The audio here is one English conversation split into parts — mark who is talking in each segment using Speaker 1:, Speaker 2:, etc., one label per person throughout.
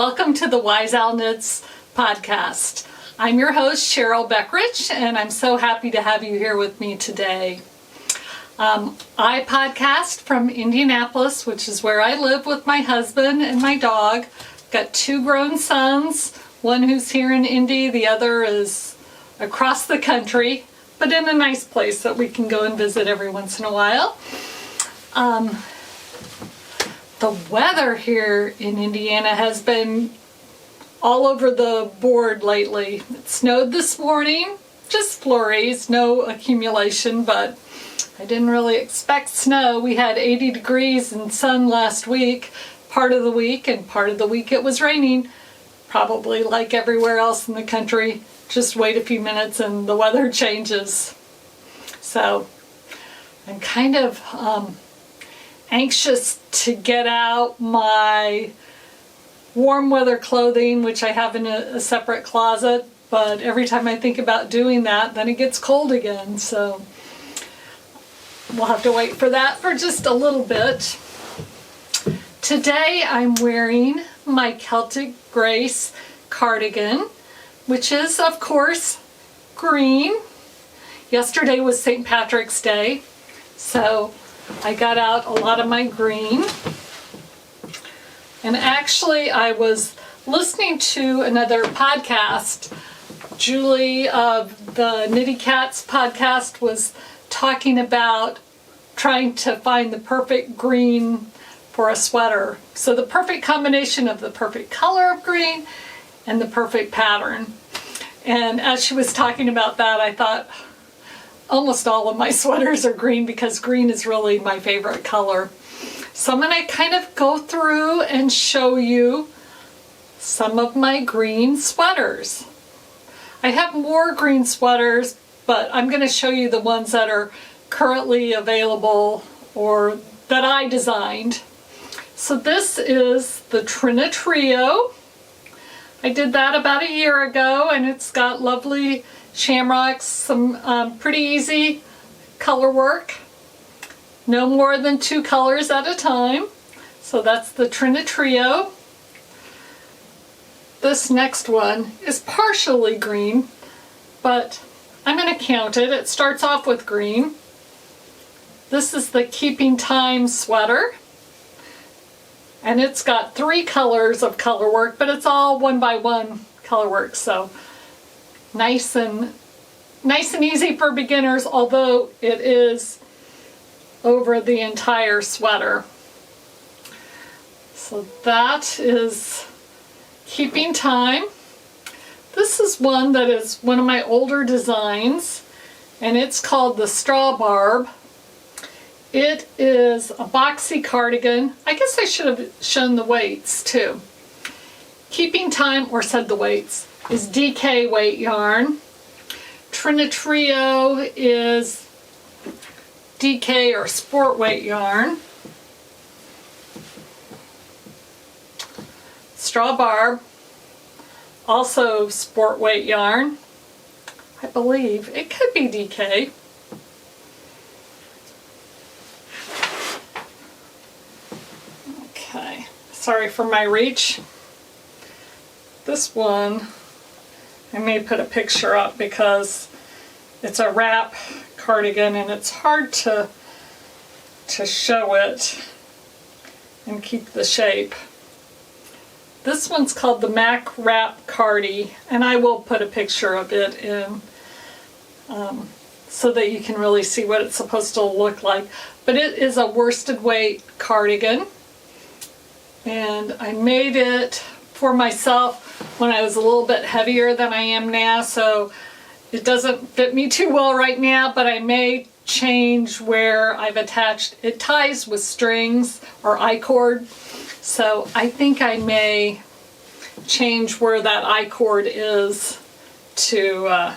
Speaker 1: Welcome to the Wise Owl Knits podcast. I'm your host, Cheryl Beckrich, and I'm so happy to have you here with me today. I podcast from Indianapolis, which is where I live with my husband and my dog. Got two grown sons, one who's here in Indy, the other is across the country, but in a nice place that we can go and visit every once in a while. The weather here in Indiana has been all over the board lately. It snowed this morning, just flurries, no accumulation, but I didn't really expect snow. We had 80 degrees and sun last week, part of the week, and part of the week it was raining. Probably like everywhere else in the country, just wait a few minutes and the weather changes. So I'm kind of anxious to get out my warm weather clothing, which I have in a separate closet, but every time I think about doing that, then it gets cold again. So we'll have to wait for that for just a little bit. Today I'm wearing my Celtic Grace Cardigan, which is, of course, green. Yesterday was St. Patrick's Day, so I got out a lot of my green. And actually, I was listening to another podcast. Julie of the Knitty Kat's podcast was talking about trying to find the perfect green for a sweater. So the perfect combination of the perfect color of green and the perfect pattern. And as she was talking about that, I thought almost all of my sweaters are green because green is really my favorite color. So I'm going to kind of go through and show you some of my green sweaters. I have more green sweaters, but I'm going to show you the ones that are currently available or that I designed. So this is the Trinitrio. I did that about a year ago, and it's got lovely shamrocks, some pretty easy color work. No more than 2 colors at a time. So that's the Trinitrio. This next one is partially green, but I'm going to count it. It starts off with green. This is the Keeping Time sweater. And it's got 3 colors of color work, but it's all 1 by 1 color work. So nice and easy for beginners, although it is over the entire sweater. So that is Keeping Time. This is one that is one of my older designs, and it's called the Strawbarb. It is a boxy cardigan. I guess I should have shown the weights too. Keeping Time, or said the weights, is DK weight yarn. Trinitrio is DK or sport weight yarn. Strawbarb, also sport weight yarn. I believe it could be DK. Okay, sorry for my reach. This one, I may put a picture up because it's a wrap cardigan and it's hard to show it and keep the shape. This one's called the Wrap Cardi, and I will put a picture of it in so that you can really see what it's supposed to look like. But it is a worsted weight cardigan, and I made it for myself when I was a little bit heavier than I am now, so it doesn't fit me too well right now, but I may change where I've attached. It ties with strings or I-cord, so I think I may change where that I-cord is to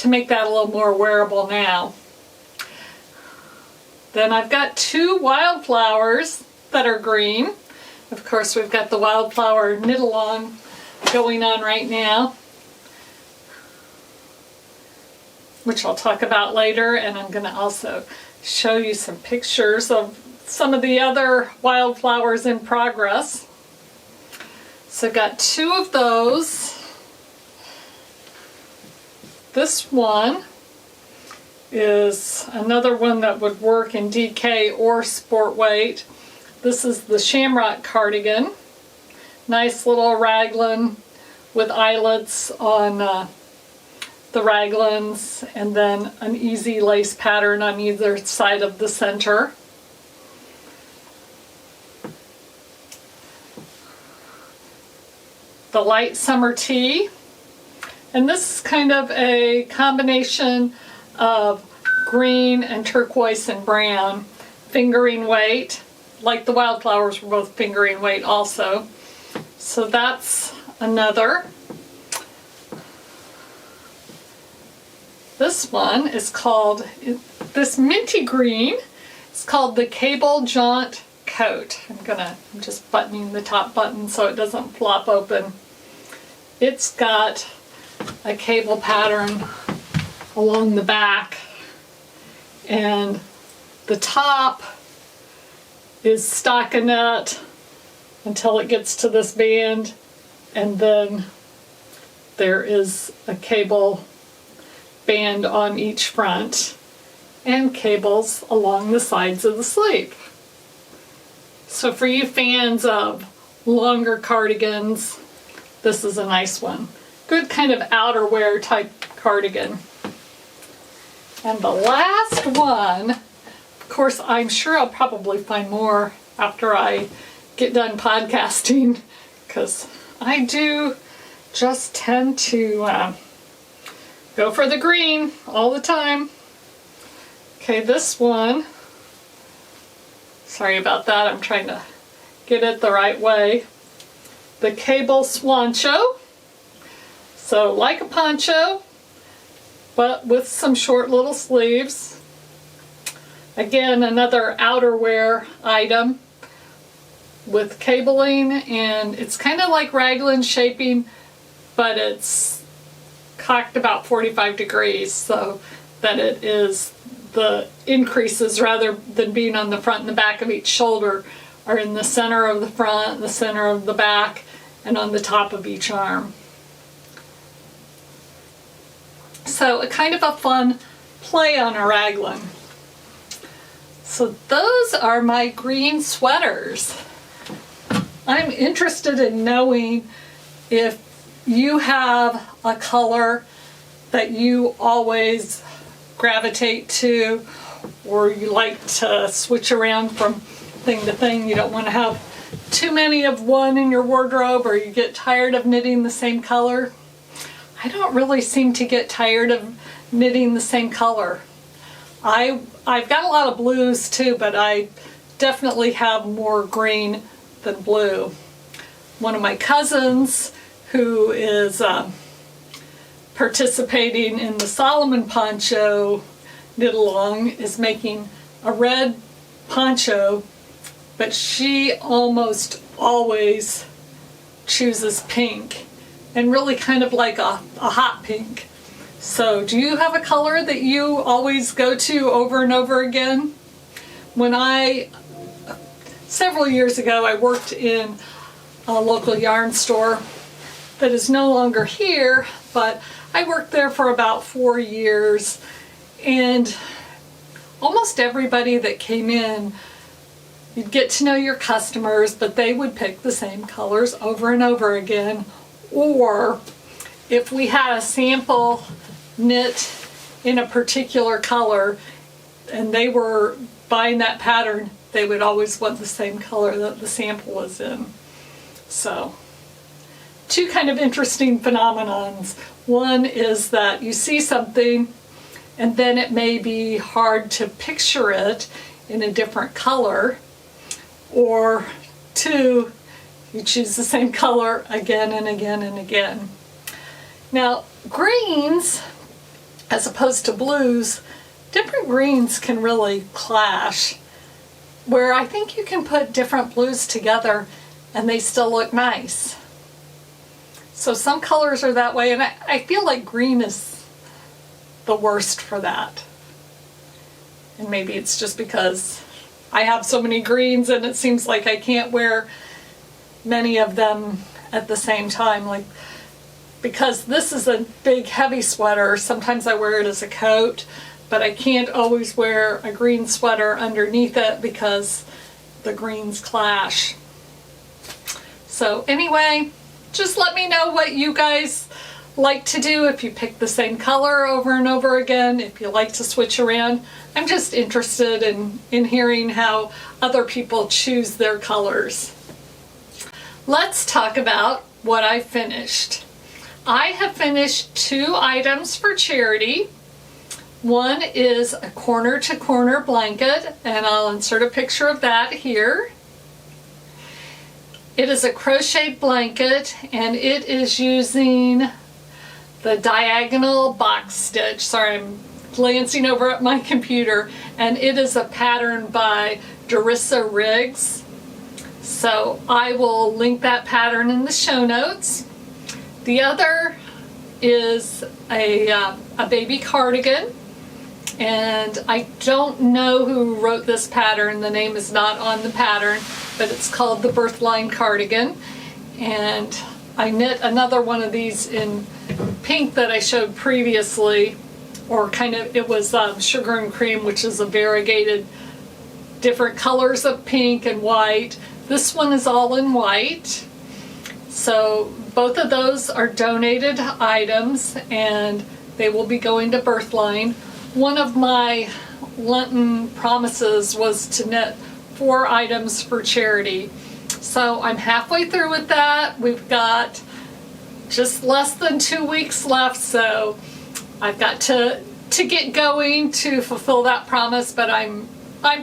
Speaker 1: make that a little more wearable now. Then I've got 2 wildflowers that are green. Of course, we've got the wildflower knit along going on right now, which I'll talk about later, and I'm going to also show you some pictures of some of the other wildflowers in progress. So I've got 2 of those. This one is another one that would work in DK or sport weight. This is the Shamrock cardigan. Nice little raglan with eyelets on the raglans, and then an easy lace pattern on either side of the center. The light summer tee, and this is kind of a combination of green and turquoise and brown, fingering weight, like the wildflowers were both fingering weight also. So that's another. This one is called, this minty green, it's called the Cable Jaunt coat. I'm just buttoning the top button so it doesn't flop open. It's got a cable pattern along the back, and the top is stockinette until it gets to this band, and then there is a cable band on each front and cables along the sides of the sleeve. So for you fans of longer cardigans, this is a nice one. Good kind of outerwear type cardigan. And the last one, of course, I'm sure I'll probably find more after I get done podcasting, because I do just tend to go for the green all the time. Okay, this one, sorry about that, I'm trying to get it the right way. The Cable Swoncho. So like a poncho, but with some short little sleeves. Again, another outerwear item with cabling, and it's kind of like raglan shaping, but it's cocked about 45 degrees so that it is, the increases rather than being on the front and the back of each shoulder are in the center of the front, the center of the back, and on the top of each arm. So a kind of a fun play on a raglan. So those are my green sweaters. I'm interested in knowing if you have a color that you always gravitate to, or you like to switch around from thing to thing. You don't want to have too many of one in your wardrobe, or you get tired of knitting the same color. I don't really seem to get tired of knitting the same color. I've got a lot of blues too, but I definitely have more green than blue. One of my cousins, who is participating in the Solomon Poncho knit along, is making a red poncho, but she almost always chooses pink, and really kind of like a hot pink. So do you have a color that you always go to over and over again? Several years ago, I worked in a local yarn store that is no longer here, but I worked there for about 4 years, and almost everybody that came in, you'd get to know your customers, but they would pick the same colors over and over again. Or if we had a sample knit in a particular color and they were buying that pattern, they would always want the same color that the sample was in. So, 2 kind of interesting phenomenons. One is that you see something and then it may be hard to picture it in a different color, or 2, you choose the same color again and again and again. Now, greens, as opposed to blues, different greens can really clash, where I think you can put different blues together and they still look nice. So some colors are that way, and I feel like green is the worst for that. And maybe it's just because I have so many greens and it seems like I can't wear many of them at the same time, like, because this is a big heavy sweater. Sometimes I wear it as a coat, but I can't always wear a green sweater underneath it because the greens clash. So anyway, just let me know what you guys like to do, if you pick the same color over and over again, if you like to switch around. I'm just interested in hearing how other people choose their colors. Let's talk about what I finished. I have finished 2 items for charity. One is a corner-to-corner blanket, and I'll insert a picture of that here. It is a crocheted blanket, and it is using the diagonal box stitch. Sorry, I'm glancing over at my computer, and it is a pattern by Dorissa Riggs. So I will link that pattern in the show notes. The other is a baby cardigan, and I don't know who wrote this pattern. The name is not on the pattern, but it's called the Birthline cardigan. And I knit another one of these in pink that I showed previously, or kind of, it was sugar and cream, which is a variegated different colors of pink and white. This one is all in white. So both of those are donated items, and they will be going to Birthline. One of my Lenten promises was to knit 4 items for charity. So I'm halfway through with that. We've got just less than 2 weeks left, so I've got to get going to fulfill that promise, but I'm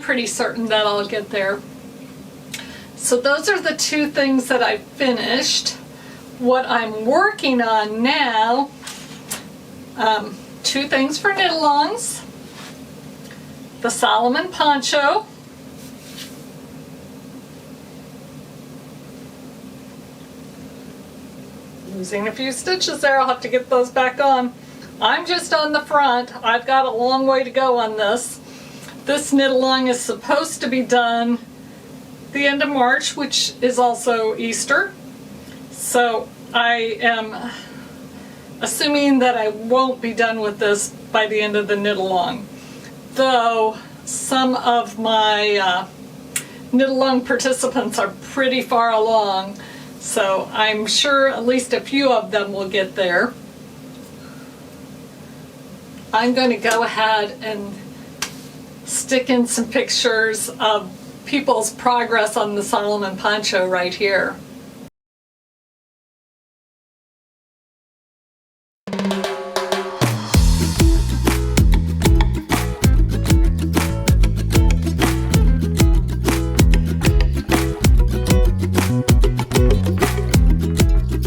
Speaker 1: pretty certain that I'll get there. So those are the 2 things that I finished. What I'm working on now, 2 things for knit-alongs. The Solomon poncho. Losing a few stitches there, I'll have to get those back on. I'm just on the front. I've got a long way to go on this. This knit-along is supposed to be done the end of March, which is also Easter. So I am assuming that I won't be done with this by the end of the knit-along. Though some of my knit-along participants are pretty far along, so I'm sure at least a few of them will get there. I'm going to go ahead and stick in some pictures of people's progress on the Solomon poncho right here.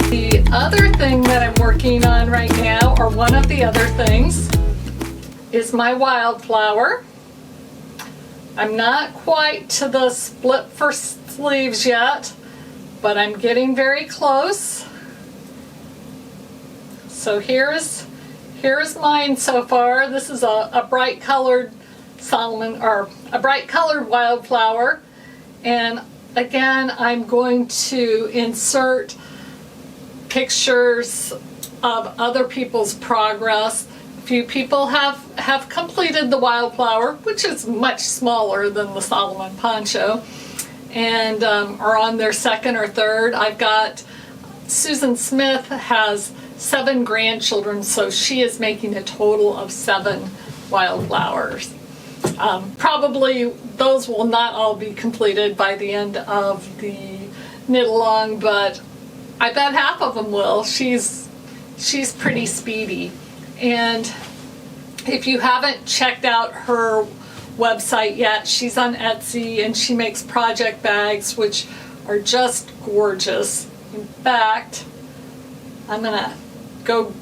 Speaker 1: The other thing that I'm working on right now, or one of the other things, is my wildflower. I'm not quite to the split for sleeves yet, but I'm getting very close. So here's mine so far. This is a bright colored Solomon, or a bright colored wildflower. And again, I'm going to insert pictures of other people's progress. A few people have completed the wildflower, which is much smaller than the Solomon poncho, and are on their second or third. I've got Susan Smith has 7 grandchildren, so she is making a total of 7 wildflowers. Probably those will not all be completed by the end of the knit-along, but I bet half of them will. She's pretty speedy. And if you haven't checked out her website yet, she's on Etsy, and she makes project bags, which are just gorgeous. In fact, I'm gonna go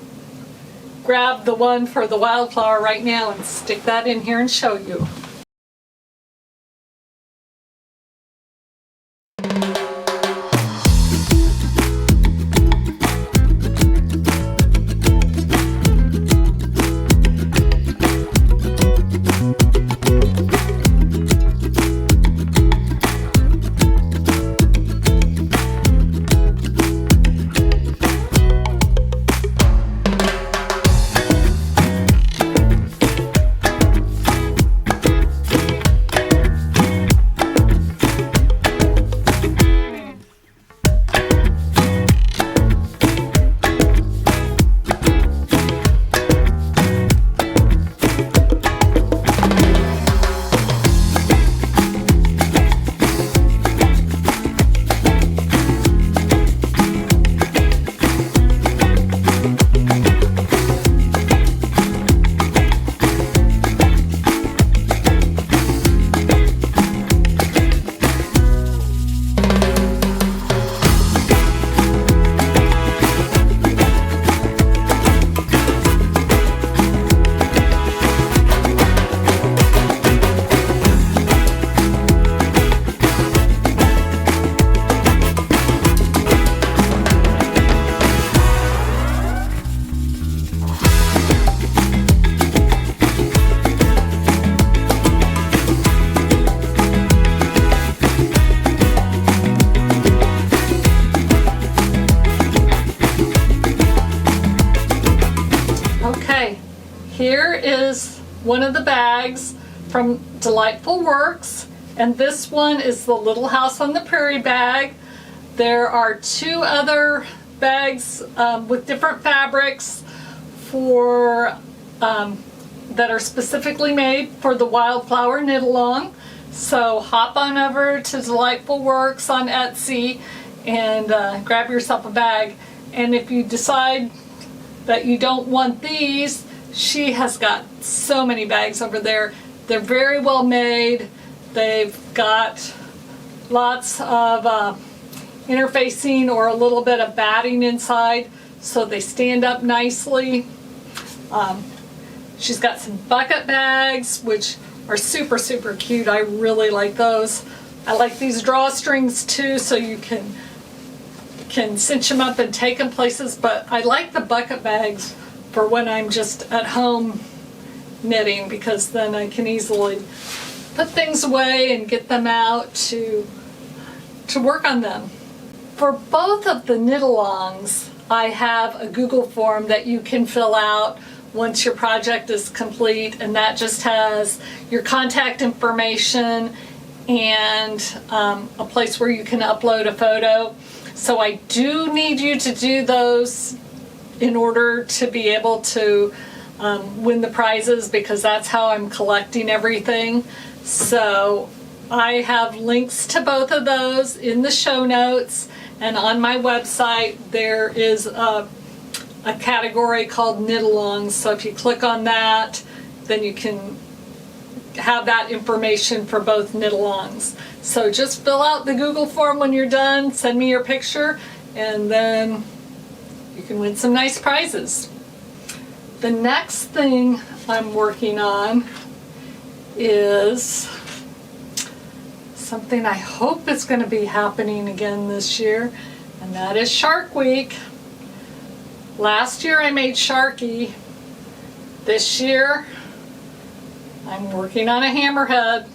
Speaker 1: grab the one for the wildflower right now and stick that in here and show you. here is one of the bags from Delightful Works, and this one is the Little House on the Prairie bag. There are 2 other bags with different fabrics for that are specifically made for the Wildflower knit along. So hop on over to Delightful Works on Etsy and grab yourself a bag. And if you decide that you don't want these, she has got so many bags over there. They're very well made. They've got lots of interfacing or a little bit of batting inside, so they stand up nicely. She's got some bucket bags, which are super, super cute. I really like those. I like these drawstrings too, so you can cinch them up and take them places, but I like the bucket bags for when I'm just at home knitting, because then I can easily put things away and get them out to work on them. For both of the knit-alongs, I have a Google form that you can fill out once your project is complete, and that just has your contact information and a place where you can upload a photo. So I do need you to do those in order to be able to win the prizes, because that's how I'm collecting everything. So I have links to both of those in the show notes, and on my website there is a category called knit-alongs. So if you click on that, then you can have that information for both knit-alongs. So just fill out the Google form when you're done, send me your picture, and then you can win some nice prizes. The next thing I'm working on is something I hope is going to be happening again this year, and that is Shark Week. Last year I made Sharky. This year I'm working on a hammerhead.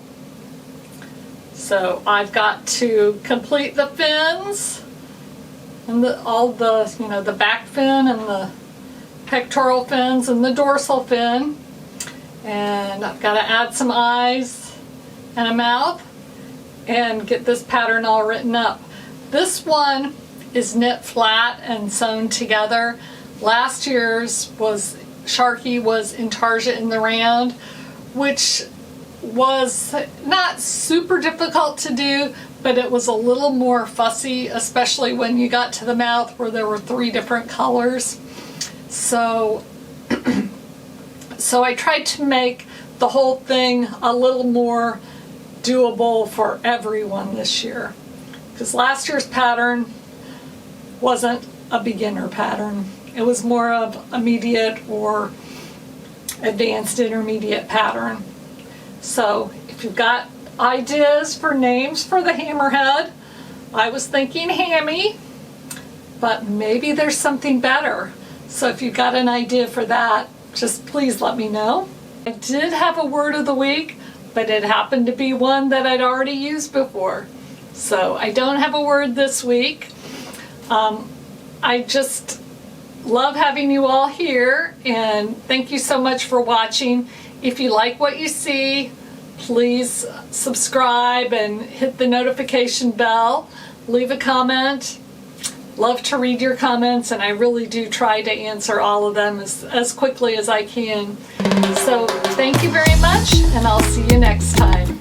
Speaker 1: So I've got to complete the fins and all the, the back fin and the pectoral fins and the dorsal fin. And I've got to add some eyes and a mouth and get this pattern all written up. This one is knit flat and sewn together. Last year's Sharky was intarsia in the round, which was not super difficult to do, but it was a little more fussy, especially when you got to the mouth where there were 3 different colors. So I tried to make the whole thing a little more doable for everyone this year, because last year's pattern wasn't a beginner pattern. It was more of immediate or advanced intermediate pattern. So if you've got ideas for names for the hammerhead, I was thinking hammy, but maybe there's something better. So if you've got an idea for that, just please let me know. I did have a word of the week, but it happened to be one that I'd already used before. So I don't have a word this week. I just love having you all here, and thank you so much for watching. If you like what you see, please subscribe and hit the notification bell. Leave a comment. Love to read your comments, and I really do try to answer all of them as quickly as I can. So thank you very much, and I'll see you next time.